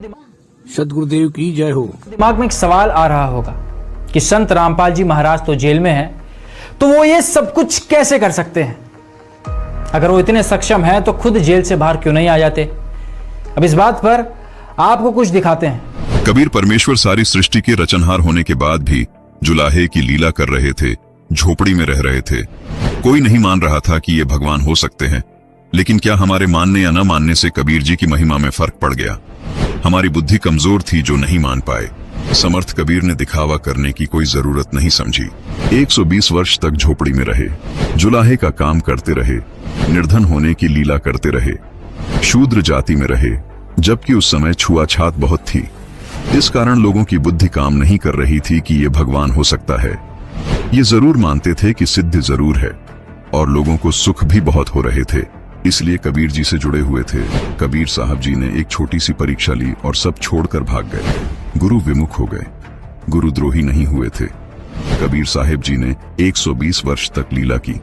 सदगुरुदेव की जय हो। दिमाग में एक सवाल आ रहा होगा कि संत रामपाल जी महाराज तो जेल में हैं, तो वो ये सब कुछ कैसे कर सकते हैं? अगर वो इतने सक्षम हैं तो खुद जेल से बाहर क्यों नहीं आ जाते? अब इस बात पर आपको कुछ दिखाते हैं। कबीर परमेश्वर सारी सृष्टि के रचनहार होने के बाद भी जुलाहे की लीला कर रहे थे, झोपड़ी में रह रहे थे। कोई नहीं मान रहा था कि ये भगवान हो सकते हैं, लेकिन क्या हमारे मानने या न मानने से कबीर जी की महिमा में फर्क पड़ गया? हमारी बुद्धि कमजोर थी जो नहीं मान पाए। समर्थ कबीर ने दिखावा करने की कोई जरूरत नहीं समझी। 120 वर्ष तक झोपड़ी में रहे, जुलाहे का काम करते रहे, निर्धन होने की लीला करते रहे, शूद्र जाति में रहे, जबकि उस समय छुआछात बहुत थी। इस कारण लोगों की बुद्धि काम नहीं कर रही थी कि ये भगवान हो सकता है। ये जरूर मानते थे कि सिद्ध जरूर है, और लोगों को सुख भी बहुत हो रहे थे, इसलिए कबीर जी से जुड़े हुए थे। कबीर साहब जी ने एक छोटी सी परीक्षा ली और सब छोड़कर भाग गए। गुरु विमुख हो गए, गुरुद्रोही नहीं हुए थे। कबीर साहिब जी ने 120 वर्ष तक लीला की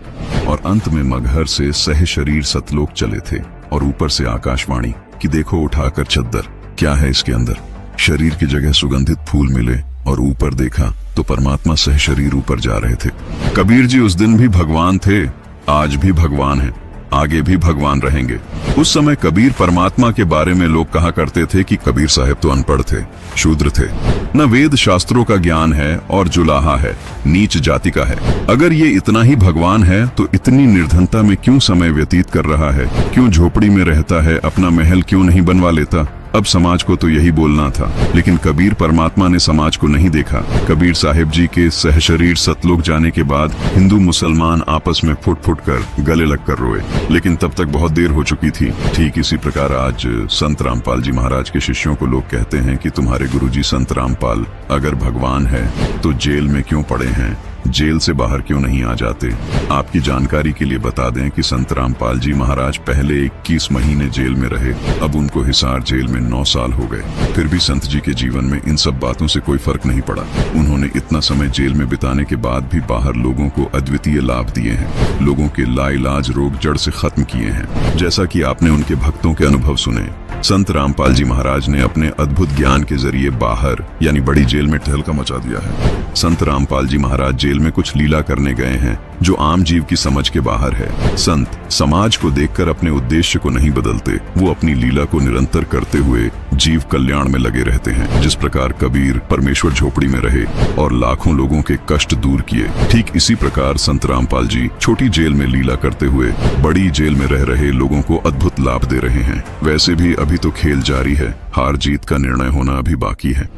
और अंत में मगहर से सह शरीर सतलोक चले थे, और ऊपर से आकाशवाणी कि देखो उठाकर चद्दर, क्या है इसके अंदर? शरीर की जगह सुगंधित फूल मिले, और ऊपर देखा तो परमात्मा सह शरीर ऊपर जा रहे थे। कबीर जी उस दिन भी भगवान थे, आज भी भगवान हैं, आगे भी भगवान रहेंगे। उस समय कबीर परमात्मा के बारे में लोग कहा करते थे कि कबीर साहब तो अनपढ़ थे, शूद्र थे, न वेद शास्त्रों का ज्ञान है और जुलाहा है, नीच जाति का है। अगर ये इतना ही भगवान है तो इतनी निर्धनता में क्यों समय व्यतीत कर रहा है? क्यों झोपड़ी में रहता है? अपना महल क्यों नहीं बनवा लेता? अब समाज को तो यही बोलना था, लेकिन कबीर परमात्मा ने समाज को नहीं देखा। कबीर साहिब जी के सहशरीर सतलोक जाने के बाद हिंदू मुसलमान आपस में फुट फुट कर गले लगकर रोए, लेकिन तब तक बहुत देर हो चुकी थी। ठीक इसी प्रकार आज संत रामपाल जी महाराज के शिष्यों को लोग कहते हैं कि तुम्हारे गुरुजी संत रामपाल अगर भगवान है तो जेल में क्यों पड़े हैं, जेल से बाहर क्यों नहीं आ जाते? आपकी जानकारी के लिए बता दें कि संत रामपाल जी महाराज पहले 21 महीने जेल में रहे, अब उनको हिसार जेल में 9 साल हो गए। फिर भी संत जी के जीवन में इन सब बातों से कोई फर्क नहीं पड़ा। उन्होंने इतना समय जेल में बिताने के बाद भी बाहर लोगों को अद्वितीय लाभ दिए हैं, लोगों के लाइलाज रोग जड़ से खत्म किए हैं। जैसा कि आपने उनके भक्तों के अनुभव सुने, संत रामपाल जी महाराज ने अपने अद्भुत ज्ञान के जरिए बाहर यानी बड़ी जेल में टहलका मचा दिया है। संत रामपाल जी महाराज जेल में कुछ लीला करने गए हैं जो आम जीव की समझ के बाहर है। संत समाज को देखकर अपने उद्देश्य को नहीं बदलते, वो अपनी लीला को निरंतर करते हुए जीव कल्याण में लगे रहते हैं। जिस प्रकार कबीर परमेश्वर झोपड़ी में रहे और लाखों लोगों के कष्ट दूर किए, ठीक इसी प्रकार संत रामपाल जी छोटी जेल में लीला करते हुए बड़ी जेल में रह रहे लोगों को अद्भुत लाभ दे रहे हैं। वैसे भी अभी तो खेल जारी है, हार जीत का निर्णय होना अभी बाकी है।